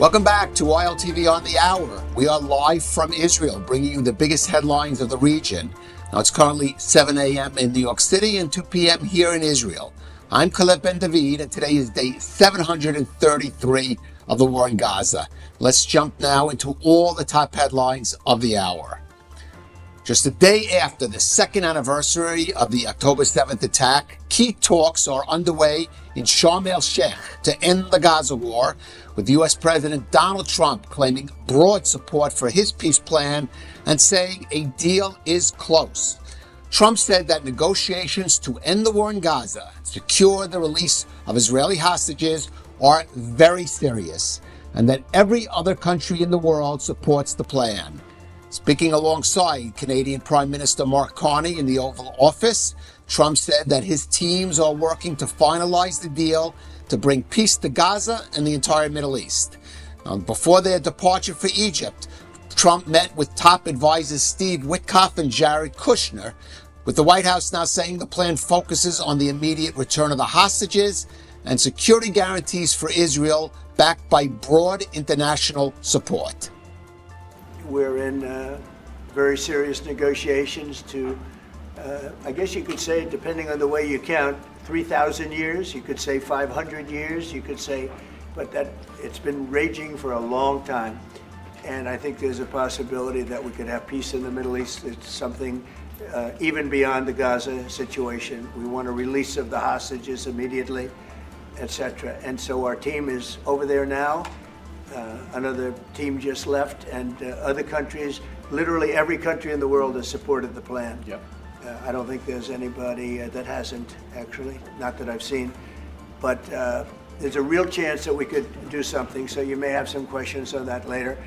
Welcome back to ILTV on the Hour. We are live from Israel, bringing you the biggest headlines of the region. Now it's currently 7 a.m. in New York City and 2 p.m. here in Israel. I'm Khaled Ben David, and today is day 733 of the war in Gaza. Let's jump now into all the top headlines of the hour. Just a day after the second anniversary of the October 7th attack, key talks are underway in Sharm el-Sheikh to end the Gaza war, with U.S. President Donald Trump claiming broad support for his peace plan and saying a deal is close. Trump said that negotiations to end the war in Gaza and secure the release of Israeli hostages are very serious, and that every other country in the world supports the plan. Speaking alongside Canadian Prime Minister Mark Carney in the Oval Office, Trump said that his teams are working to finalize the deal to bring peace to Gaza and the entire Middle East. Now, before their departure for Egypt, Trump met with top advisors Steve Witkoff and Jared Kushner, with the White House now saying the plan focuses on the immediate return of the hostages and security guarantees for Israel backed by broad international support. We're in very serious negotiations to, I guess you could say, depending on the way you count, 3,000 years, you could say 500 years, you could say, but that it's been raging for a long time. And I think there's a possibility that we could have peace in the Middle East. It's something even beyond the Gaza situation. We want a release of the hostages immediately, etc. And so our team is over there now. Another team just left, and other countries, literally every country in the world has supported the plan. Yep. I don't think there's anybody that hasn't, actually, not that I've seen. But there's a real chance that we could do something, so you may have some questions on that later.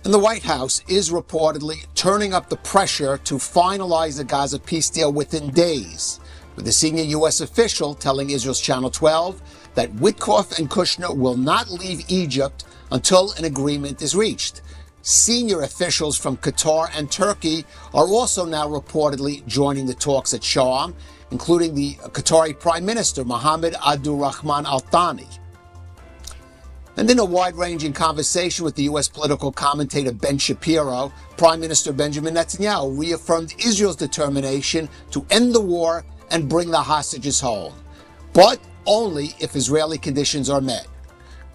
And the White House is reportedly turning up the pressure to finalize the Gaza peace deal within days, with a senior U.S. official telling Israel's Channel 12 that Witkoff and Kushner will not leave Egypt until an agreement is reached. Senior officials from Qatar and Turkey are also now reportedly joining the talks at Sharm, including the Qatari Prime Minister Mohammed Abdulrahman Al Thani. And in a wide-ranging conversation with the U.S. political commentator Ben Shapiro, Prime Minister Benjamin Netanyahu reaffirmed Israel's determination to end the war and bring the hostages home, but only if Israeli conditions are met.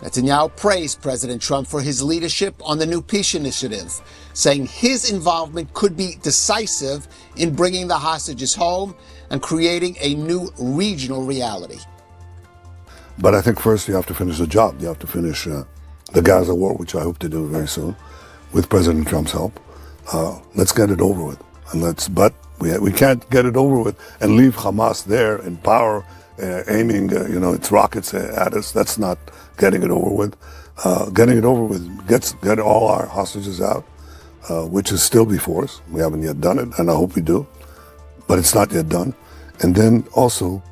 Netanyahu praised President Trump for his leadership on the new peace initiative, saying his involvement could be decisive in bringing the hostages home and creating a new regional reality. But I think first you have to finish the job. You have to finish the Gaza war, which I hope to do very soon, with President Trump's help. Let's get it over with. But we can't get it over with and leave Hamas there in power, aiming its rockets at us. That's not getting it over with. Getting it over with get all our hostages out, which is still before us. We haven't yet done it, and I hope we do, but it's not yet done. And then also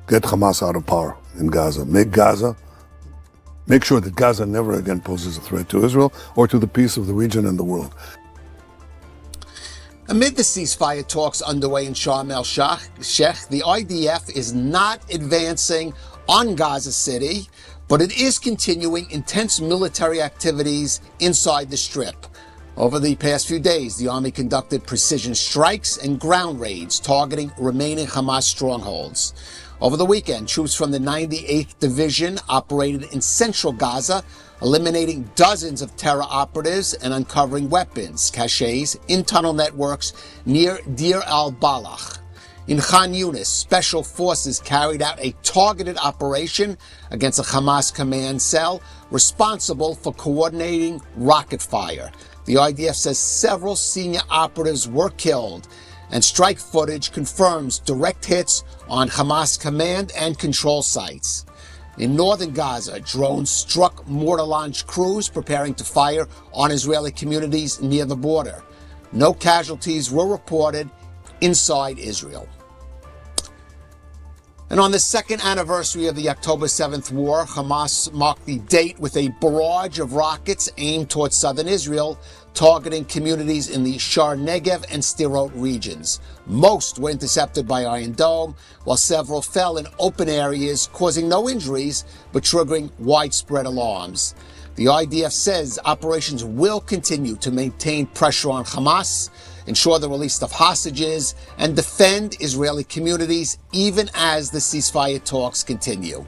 get Hamas out of power in Gaza. Make sure that Gaza never again poses a threat to Israel or to the peace of the region and the world. Amid the ceasefire talks underway in Sharm el-Sheikh, the IDF is not advancing on Gaza City, but it is continuing intense military activities inside the Strip. Over the past few days, the Army conducted precision strikes and ground raids targeting remaining Hamas strongholds. Over the weekend, troops from the 98th Division operated in central Gaza, eliminating dozens of terror operatives and uncovering weapons caches in tunnel networks near Deir al-Balach. In Khan Yunis, special forces carried out a targeted operation against a Hamas command cell responsible for coordinating rocket fire. The IDF says several senior operatives were killed, and strike footage confirms direct hits on Hamas command and control sites. In northern Gaza, drones struck mortar-launched crews preparing to fire on Israeli communities near the border. No casualties were reported inside Israel. And on the second anniversary of the October 7th war, Hamas marked the date with a barrage of rockets aimed towards southern Israel, targeting communities in the Shar Negev and Sderot regions. Most were intercepted by Iron Dome, while several fell in open areas, causing no injuries, but triggering widespread alarms. The IDF says operations will continue to maintain pressure on Hamas, ensure the release of hostages, and defend Israeli communities even as the ceasefire talks continue.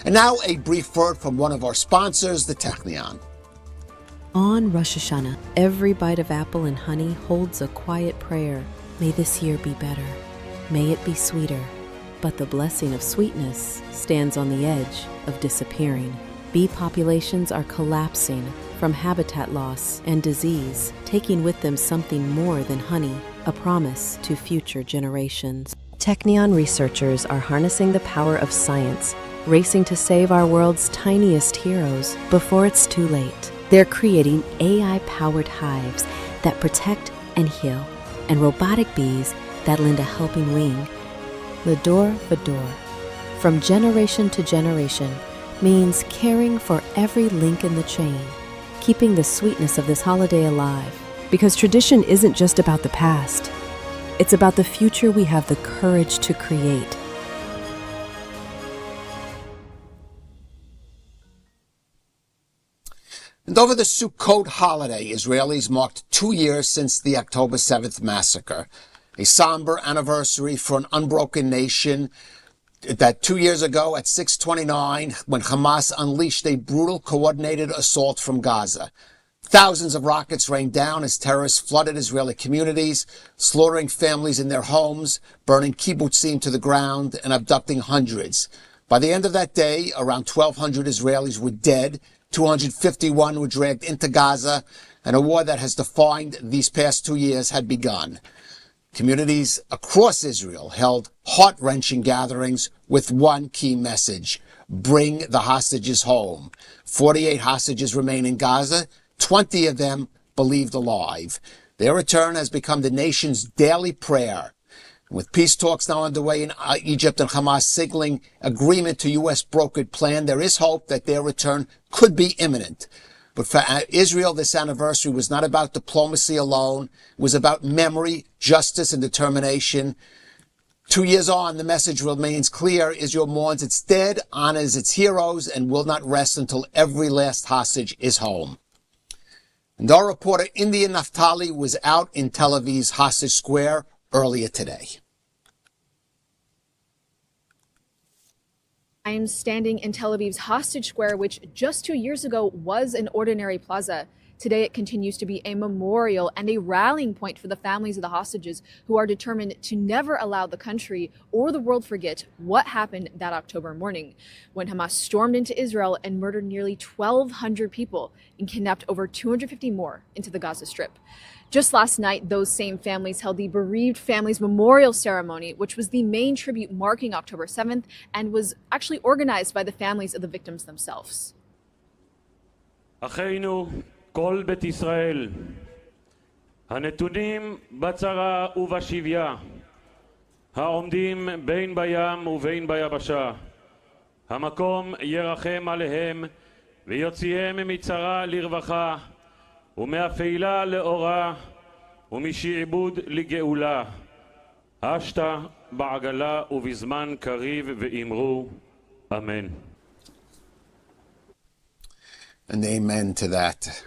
And now a brief word from one of our sponsors, the Technion. On Rosh Hashanah, every bite of apple and honey holds a quiet prayer. May this year be better. May it be sweeter. But the blessing of sweetness stands on the edge of disappearing. Bee populations are collapsing from habitat loss and disease, taking with them something more than honey, a promise to future generations. Technion researchers are harnessing the power of science, racing to save our world's tiniest heroes before it's too late. They're creating AI-powered hives that protect and heal, and robotic bees that lend a helping wing. L'dor v'dor, from generation to generation, means caring for every link in the chain, keeping the sweetness of this holiday alive. Because tradition isn't just about the past, it's about the future we have the courage to create. And over the Sukkot holiday, Israelis marked 2 years since the October 7th massacre, a somber anniversary for an unbroken nation that 2 years ago at 6:29, when Hamas unleashed a brutal coordinated assault from Gaza. Thousands of rockets rained down as terrorists flooded Israeli communities, slaughtering families in their homes, burning kibbutzim to the ground, and abducting hundreds. By the end of that day, around 1,200 Israelis were dead, 251 were dragged into Gaza, and a war that has defined these past 2 years had begun. Communities across Israel held heart-wrenching gatherings with one key message: bring the hostages home. 48 hostages remain in Gaza, 20 of them believed alive. Their return has become the nation's daily prayer. With peace talks now underway in Egypt and Hamas signaling agreement to U.S. brokered plan, there is hope that their return could be imminent. But for Israel, this anniversary was not about diplomacy alone. It was about memory, justice, and determination. 2 years on, the message remains clear. Israel mourns its dead, honors its heroes, and will not rest until every last hostage is home. And our reporter, India Naftali, was out in Tel Aviv's Hostage Square earlier today. I am standing in Tel Aviv's Hostage Square, which just 2 years ago was an ordinary plaza. Today, it continues to be a memorial and a rallying point for the families of the hostages who are determined to never allow the country or the world forget what happened that October morning when Hamas stormed into Israel and murdered nearly 1,200 people and kidnapped over 250 more into the Gaza Strip. Just last night, those same families held the Bereaved Families Memorial Ceremony, which was the main tribute marking October 7th and was actually organized by the families of the victims themselves. כל בית ישראל, הנתונים בצרה ובשביה, העומדים בין בים ובין ביבשה, המקום ירחם עליהם ויוציאם מצרה לרווחה ומאפלה לאורה ומשעבוד לגאולה. השתה בעגלה ובזמן קריב ואמרו אמן. And amen to that.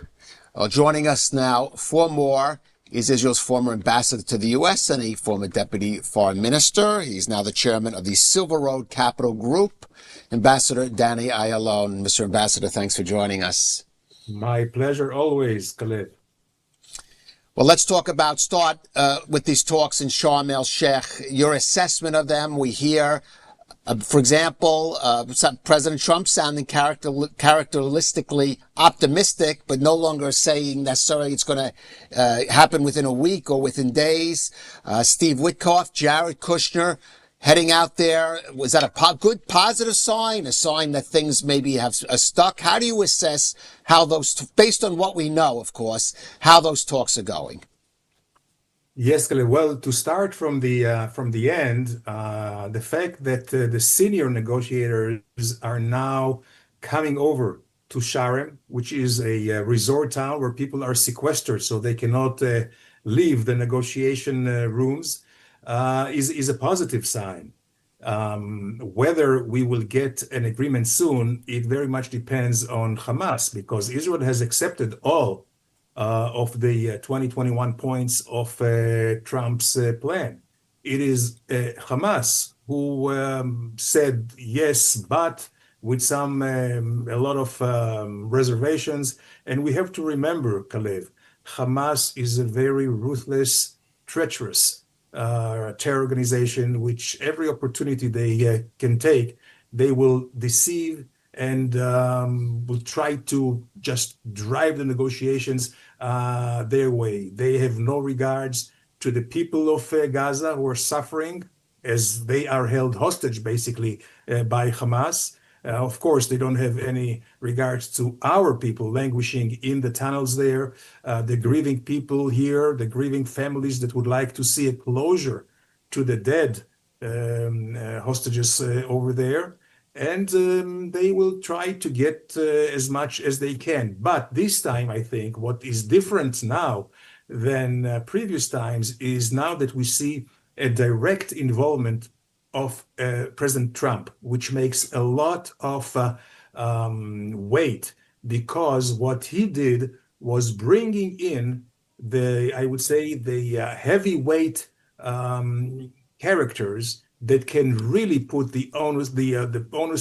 Joining us now for more is Israel's former ambassador to the U.S. and a former deputy foreign minister. He's now the chairman of the Silver Road Capital Group, Ambassador Danny Ayalon. Mr. Ambassador, thanks for joining us. My pleasure always, Khaled. Well, let's start with these talks in Sharm el-Sheikh. Your assessment of them. We hear, for example, President Trump sounding characteristically optimistic, but no longer saying necessarily it's going to happen within a week or within days. Steve Witkoff, Jared Kushner heading out there. Was that a good positive sign, a sign that things maybe have stuck? How do you assess how those, based on what we know, of course, how those talks are going? Yes, Khaled. Well, to start from the end, the fact that the senior negotiators are now coming over to Sharm, which is a resort town where people are sequestered, so they cannot leave the negotiation rooms, is a positive sign. Whether we will get an agreement soon, it very much depends on Hamas, because Israel has accepted all of the 2021 points of Trump's plan. It is Hamas who said yes, but with a lot of reservations. And we have to remember, Kalev, Hamas is a very ruthless, treacherous terror organization, which every opportunity they can take, they will deceive and will try to just drive the negotiations their way. They have no regards to the people of Gaza who are suffering as they are held hostage, basically, by Hamas. Of course, they don't have any regards to our people languishing in the tunnels there, the grieving people here, the grieving families that would like to see a closure to the dead hostages over there. And they will try to get as much as they can. But this time, I think, what is different now than previous times is now that we see a direct involvement of President Trump, which makes a lot of weight, because what he did was bringing in I would say, the heavyweight characters that can really put the onus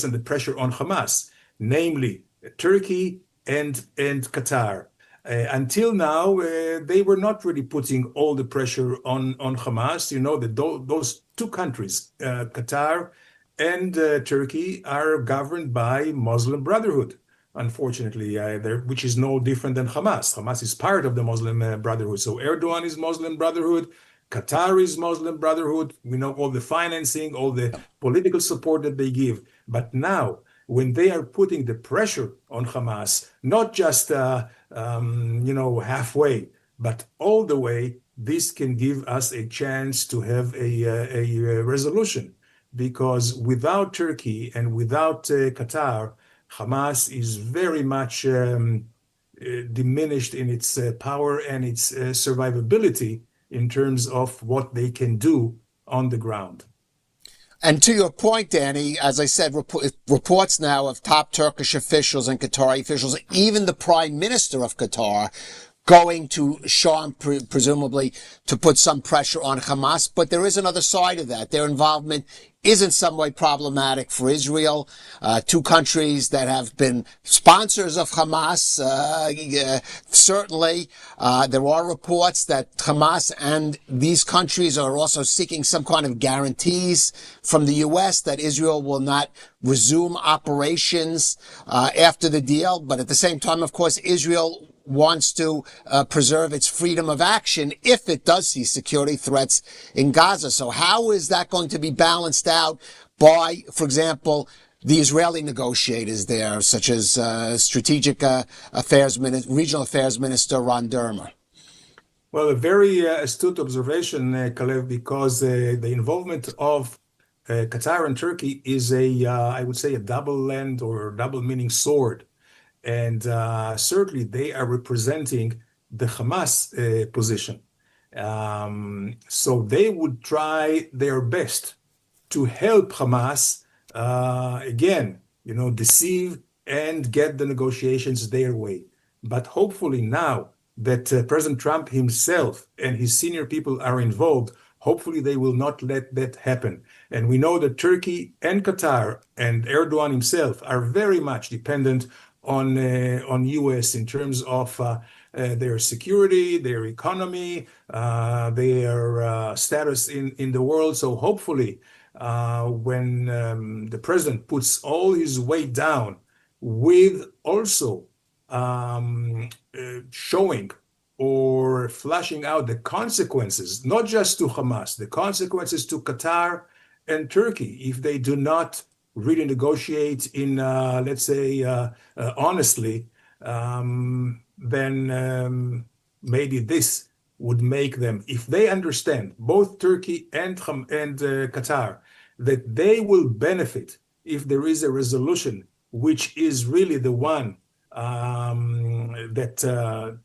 and the pressure on Hamas, namely Turkey and Qatar. Until now, they were not really putting all the pressure on Hamas. You know that those two countries, Qatar and Turkey, are governed by Muslim Brotherhood, unfortunately, which is no different than Hamas. Hamas is part of the Muslim Brotherhood. So Erdogan is Muslim Brotherhood. Qatar is Muslim Brotherhood. We know all the financing, all the political support that they give. But now, when they are putting the pressure on Hamas, not just halfway, but all the way, this can give us a chance to have a resolution. Because without Turkey and without Qatar, Hamas is very much diminished in its power and its survivability in terms of what they can do on the ground. And to your point, Danny, as I said, reports now of top Turkish officials and Qatari officials, even the Prime Minister of Qatar, going to Sharm, presumably, to put some pressure on Hamas. But there is another side of that. Their involvement is in some way problematic for Israel. Two countries that have been sponsors of Hamas. Certainly, there are reports that Hamas and these countries are also seeking some kind of guarantees from the U.S. that Israel will not resume operations after the deal. But at the same time, of course, Israel wants to preserve its freedom of action if it does see security threats in Gaza. So how is that going to be balanced out by, for example, the Israeli negotiators there, such as Regional Affairs Minister Ron Dermer? Well, a very astute observation, Kalev, because the involvement of Qatar and Turkey is I would say, a double-edged or double-meaning sword. And certainly they are representing the Hamas position. So they would try their best to help Hamas, again, deceive and get the negotiations their way. But hopefully now that President Trump himself and his senior people are involved, hopefully they will not let that happen. And we know that Turkey and Qatar and Erdogan himself are very much dependent on U.S. in terms of their security, their economy, their status in the world. So hopefully, when the president puts all his weight down, with also showing or flashing out the consequences, not just to Hamas, the consequences to Qatar and Turkey if they do not really negotiate in, let's say, honestly, then maybe this would make them, if they understand, both Turkey and Qatar, that they will benefit if there is a resolution which is really the one that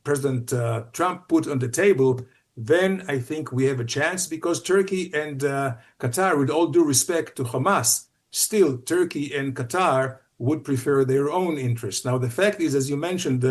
President Trump put on the table, then I think we have a chance, because Turkey and Qatar, with all due respect to Hamas, still Turkey and Qatar would prefer their own interests. Now, the fact is, as you mentioned,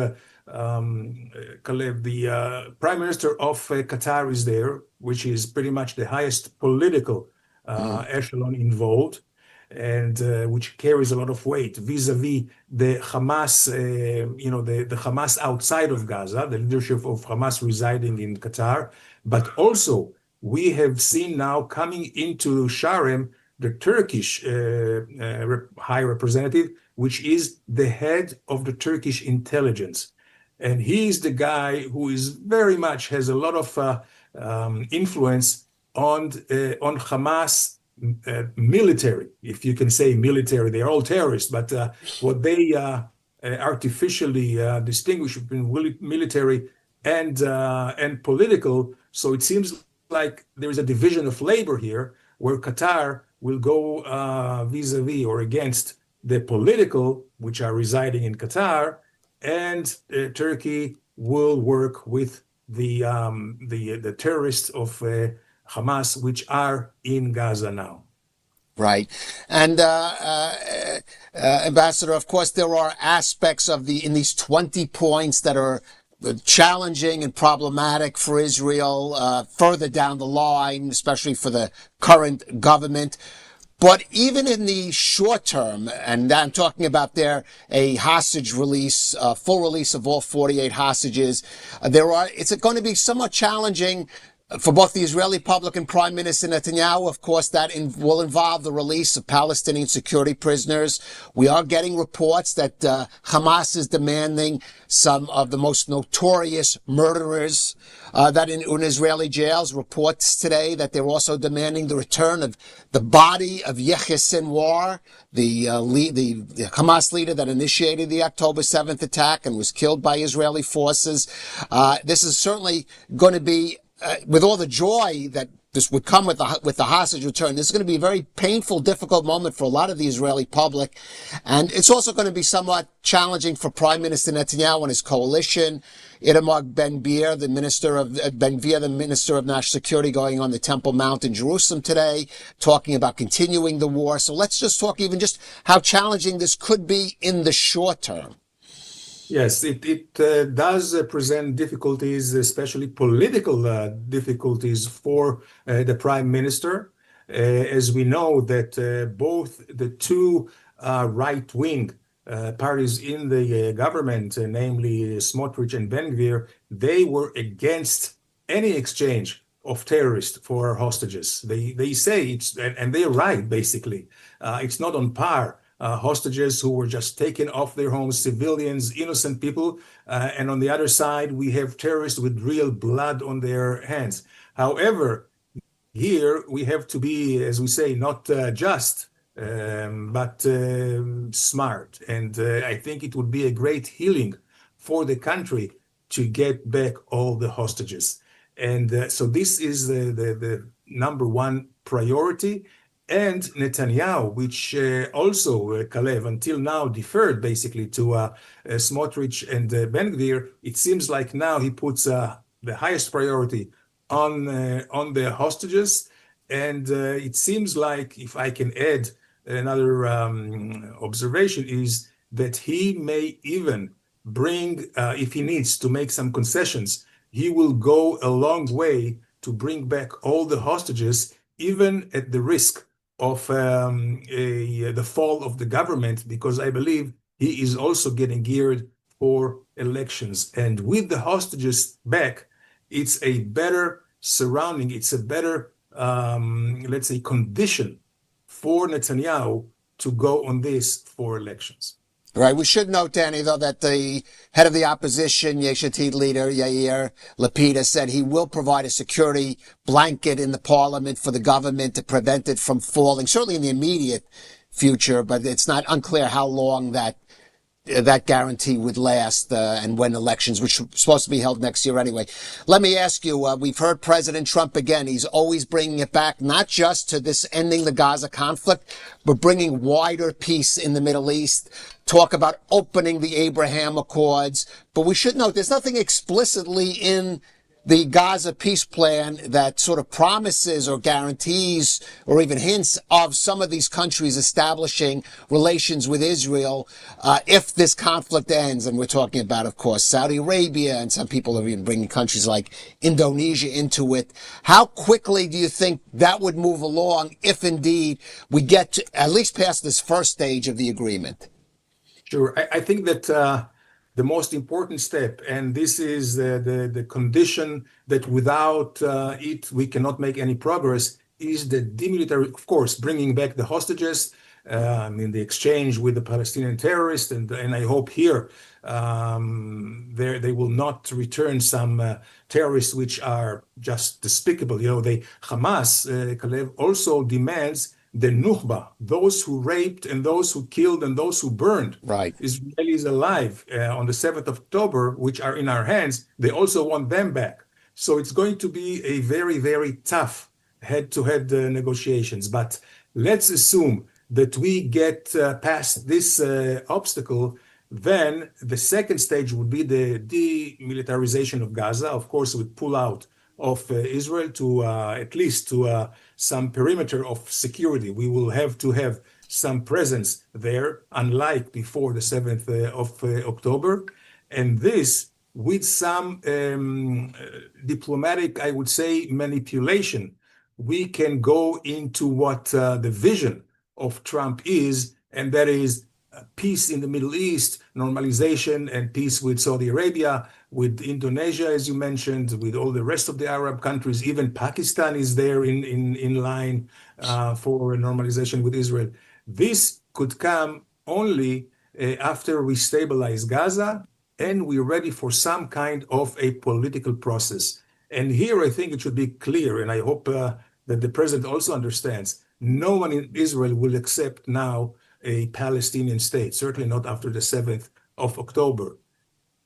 Caleb, the Prime Minister of Qatar is there, which is pretty much the highest political echelon involved, and which carries a lot of weight vis-a-vis the Hamas, the Hamas outside of Gaza, the leadership of Hamas residing in Qatar. But also, we have seen now coming into Sharm the Turkish High Representative, which is the head of the Turkish intelligence. And he is the guy who is very much has a lot of influence on Hamas military, if you can say military. They are all terrorists, but what they artificially distinguish between military and political. So it seems like there is a division of labor here, where Qatar will go vis-a-vis or against the political, which are residing in Qatar, and Turkey will work with the terrorists of Hamas, which are in Gaza now. Right. And Ambassador, of course, there are aspects of in these 20 points that are challenging and problematic for Israel further down the line, especially for the current government. But even in the short term, and I'm talking about a hostage release, full release of all 48 hostages, it's going to be somewhat challenging for both the Israeli public and Prime Minister Netanyahu. Of course, that will involve the release of Palestinian security prisoners. We are getting reports that Hamas is demanding some of the most notorious murderers that in Israeli jails. Reports today that they're also demanding the return of the body of Yahya Sinwar, the Hamas leader that initiated the October 7th attack and was killed by Israeli forces. This is certainly going to be with all the joy that this would come with the hostage return, this is going to be a very painful, difficult moment for a lot of the Israeli public. And it's also going to be somewhat challenging for Prime Minister Netanyahu and his coalition. Itamar Ben-Gvir, the Minister of National Security, going on the Temple Mount in Jerusalem today, talking about continuing the war. So let's just talk even just how challenging this could be in the short term. Yes, it does present difficulties, especially political difficulties for the Prime Minister, as we know that both the two right-wing parties in the government, namely Smotrich and Ben-Gvir, they were against any exchange of terrorists for hostages. They say and they're right, basically. It's not on par. Hostages who were just taken off their homes, civilians, innocent people. And on the other side, we have terrorists with real blood on their hands. However, here we have to be, as we say, not just, but smart. And I think it would be a great healing for the country to get back all the hostages. And so this is the number one priority. And Netanyahu, which also, Kalev, until now deferred basically to Smotrich and Ben-Gvir, it seems like now he puts the highest priority on the hostages. And it seems like, if I can add another observation, is that he may even bring, if he needs to make some concessions, he will go a long way to bring back all the hostages, even at the risk of the fall of the government, because I believe he is also getting geared for elections. And with the hostages back, it's a better surrounding, it's a better, let's say, condition for Netanyahu to go on this for elections. Right. We should note, Danny, though, that the head of the opposition, Yesh Atid leader, Yair Lapid, has said he will provide a security blanket in the parliament for the government to prevent it from falling, certainly in the immediate future, but it's not unclear how long that that guarantee would last and when elections, which are supposed to be held next year anyway. Let me ask you, we've heard President Trump again. He's always bringing it back, not just to this ending the Gaza conflict, but bringing wider peace in the Middle East, talk about opening the Abraham Accords. But we should note there's nothing explicitly in the Gaza peace plan that sort of promises or guarantees or even hints of some of these countries establishing relations with Israel if this conflict ends. And we're talking about, of course, Saudi Arabia, and some people are even bringing countries like Indonesia into it. How quickly do you think that would move along if indeed we get to at least past this first stage of the agreement? Sure. I think that the most important step, and this is the condition that without it we cannot make any progress, is the demilitarization, of course, bringing back the hostages in the exchange with the Palestinian terrorists, and I hope here they will not return some terrorists which are just despicable. You know, Hamas, Kalev, also demands the Nukhba, those who raped and those who killed and those who burned Israelis alive on the 7th of October, which are in our hands. They also want them back. So it's going to be a very, very tough head-to-head negotiations. But let's assume that we get past this obstacle. Then the second stage would be the demilitarization of Gaza. Of course, we pull out of Israel to at least to some perimeter of security. We will have to have some presence there, unlike before the 7th of October. And this with some diplomatic, I would say, manipulation, we can go into what the vision of Trump is, and that is peace in the Middle East, normalization and peace with Saudi Arabia, with Indonesia, as you mentioned, with all the rest of the Arab countries. Even Pakistan is there in line for normalization with Israel. This could come only after we stabilize Gaza and we're ready for some kind of a political process. And here I think it should be clear, and I hope that the president also understands, no one in Israel will accept now a Palestinian state, certainly not after the 7th of October.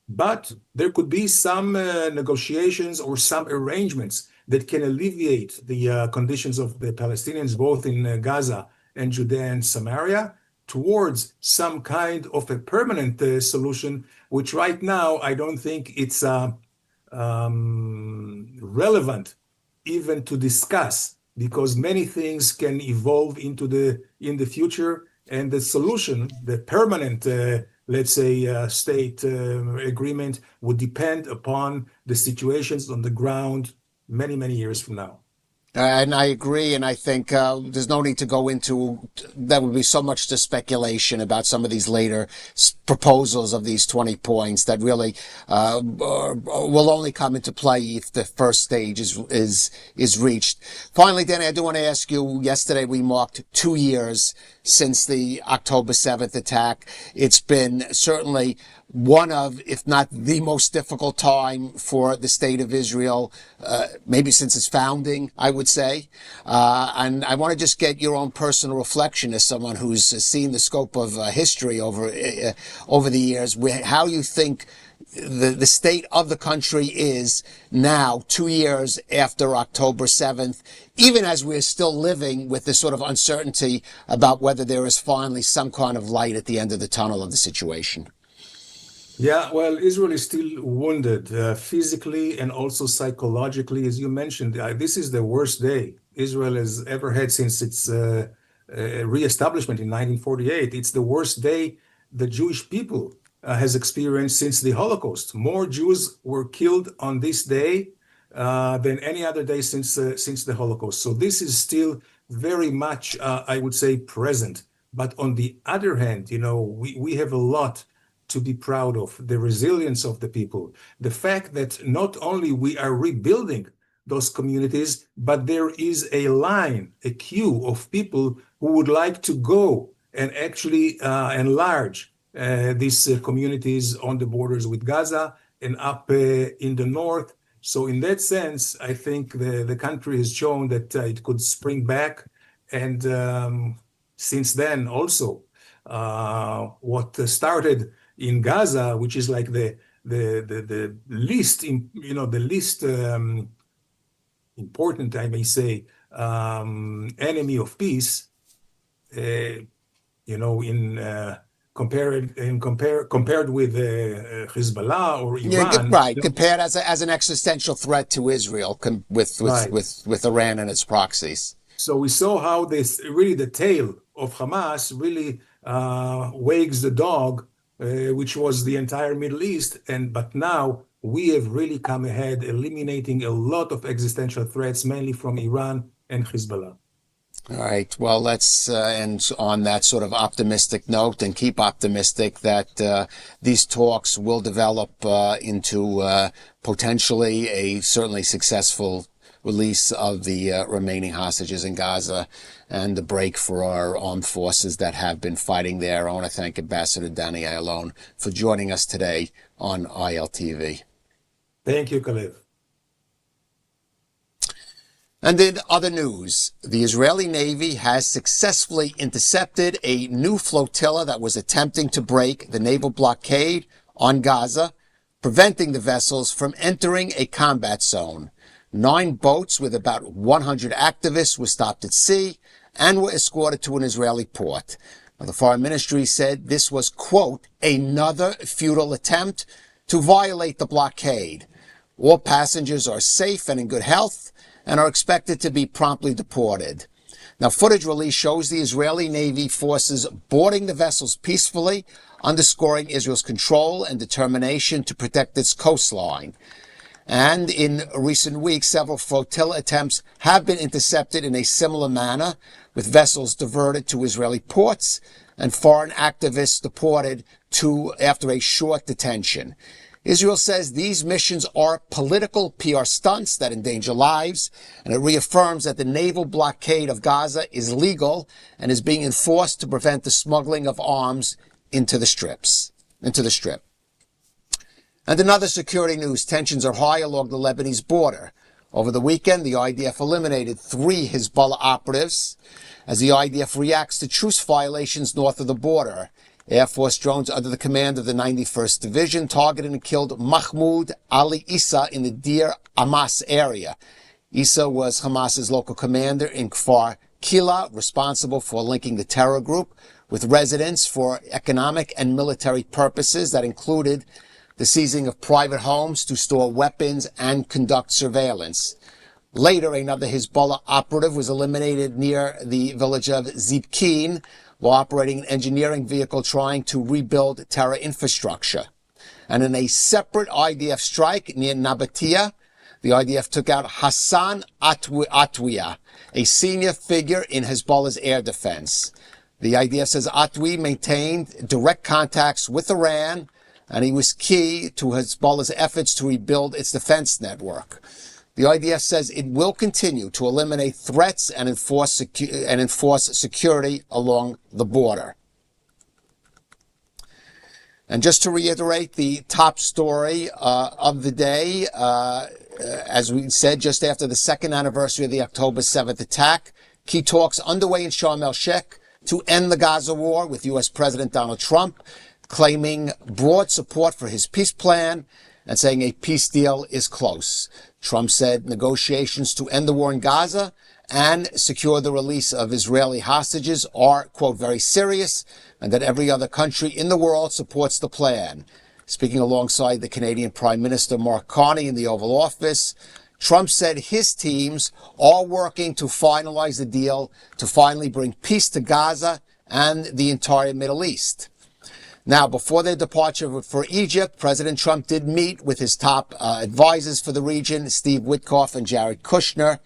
But there could be some negotiations or some arrangements that can alleviate the conditions of the Palestinians, both in Gaza and Judea and Samaria, towards some kind of a permanent solution, which right now I don't think it's relevant even to discuss, because many things can evolve in the future. And the solution, the permanent, let's say, state agreement would depend upon the situations on the ground many, many years from now. And I agree, and I think there's no need to go into, that would be so much to speculation about some of these later proposals of these 20 points that really will only come into play if the first stage is reached. Finally, Danny, I do want to ask you, yesterday we marked 2 years since the October 7th attack. It's been certainly one of, if not the most difficult time for the state of Israel, maybe since its founding, I would say. And I want to just get your own personal reflection as someone who's seen the scope of history over the years, how you think the state of the country is now, 2 years after October 7th, even as we're still living with this sort of uncertainty about whether there is finally some kind of light at the end of the tunnel of the situation. Yeah, well, Israel is still wounded physically and also psychologically. As you mentioned, this is the worst day Israel has ever had since its reestablishment in 1948. It's the worst day the Jewish people has experienced since the Holocaust. More Jews were killed on this day than any other day since the Holocaust. So this is still very much, I would say, present. But on the other hand, you know, we have a lot to be proud of: the resilience of the people, the fact that not only we are rebuilding those communities, but there is a line, a queue of people who would like to go and actually enlarge these communities on the borders with Gaza and up in the north. So in that sense, I think the country has shown that it could spring back. And since then also, what started in Gaza, which is like the least, the least important, I may say, enemy of peace, compared with Hezbollah or Iran. Right. Compared as an existential threat to Israel with Iran and its proxies. So we saw how the tail of Hamas really wags the dog, which was the entire Middle East. But now we have really come ahead, eliminating a lot of existential threats, mainly from Iran and Hezbollah. All right. Well, let's end on that sort of optimistic note and keep optimistic that these talks will develop into potentially a certainly successful release of the remaining hostages in Gaza and the break for our armed forces that have been fighting there. I want to thank Ambassador Danny Ayalon for joining us today on ILTV. Thank you, Kalev. And in other news, the Israeli Navy has successfully intercepted a new flotilla that was attempting to break the naval blockade on Gaza, preventing the vessels from entering a combat zone. 9 boats with about 100 activists were stopped at sea and were escorted to an Israeli port. Now, the Foreign Ministry said this was, quote, another futile attempt to violate the blockade. All passengers are safe and in good health and are expected to be promptly deported. Now, footage released shows the Israeli Navy forces boarding the vessels peacefully, underscoring Israel's control and determination to protect its coastline. And in recent weeks, several flotilla attempts have been intercepted in a similar manner, with vessels diverted to Israeli ports and foreign activists deported after a short detention. Israel says these missions are political PR stunts that endanger lives, and it reaffirms that the naval blockade of Gaza is legal and is being enforced to prevent the smuggling of arms into the Strip. And in other security news, tensions are high along the Lebanese border. Over the weekend, the IDF eliminated 3 Hezbollah operatives as the IDF reacts to truce violations north of the border. Air Force drones under the command of the 91st Division targeted and killed Mahmoud Ali Issa in the Deir Amas area. Issa was Hamas's local commander in Kfar Kila, responsible for linking the terror group with residents for economic and military purposes that included the seizing of private homes to store weapons and conduct surveillance. Later, another Hezbollah operative was eliminated near the village of Zibkin while operating an engineering vehicle trying to rebuild terror infrastructure. And in a separate IDF strike near Nabatea, the IDF took out Hassan Atwiya, a senior figure in Hezbollah's air defense. The IDF says Atwi maintained direct contacts with Iran, and he was key to Hezbollah's efforts to rebuild its defense network. The IDF says it will continue to eliminate threats and enforce security along the border. And just to reiterate the top story of the day, as we said, just after the second anniversary of the October 7th attack, key talks underway in Sharm el-Sheikh to end the Gaza war, with U.S. President Donald Trump claiming broad support for his peace plan and saying a peace deal is close. Trump said negotiations to end the war in Gaza and secure the release of Israeli hostages are, quote, very serious, and that every other country in the world supports the plan. Speaking alongside the Canadian Prime Minister Mark Carney in the Oval Office, Trump said his teams are working to finalize the deal to finally bring peace to Gaza and the entire Middle East. Now, before their departure for Egypt, President Trump did meet with his top advisors for the region, Steve Witkoff and Jared Kushner.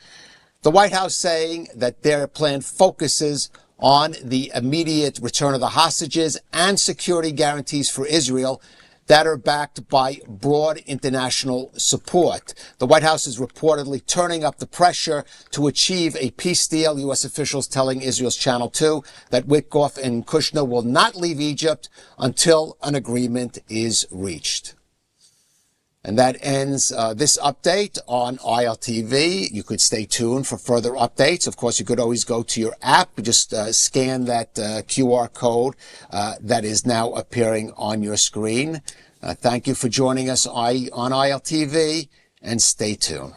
The White House saying that their plan focuses on the immediate return of the hostages and security guarantees for Israel that are backed by broad international support. The White House is reportedly turning up the pressure to achieve a peace deal. U.S. officials telling Israel's Channel 2 that Witkoff and Kushner will not leave Egypt until an agreement is reached. And that ends this update on ILTV. You could stay tuned for further updates. Of course, you could always go to your app. Just scan that QR code that is now appearing on your screen. Thank you for joining us on ILTV, and stay tuned.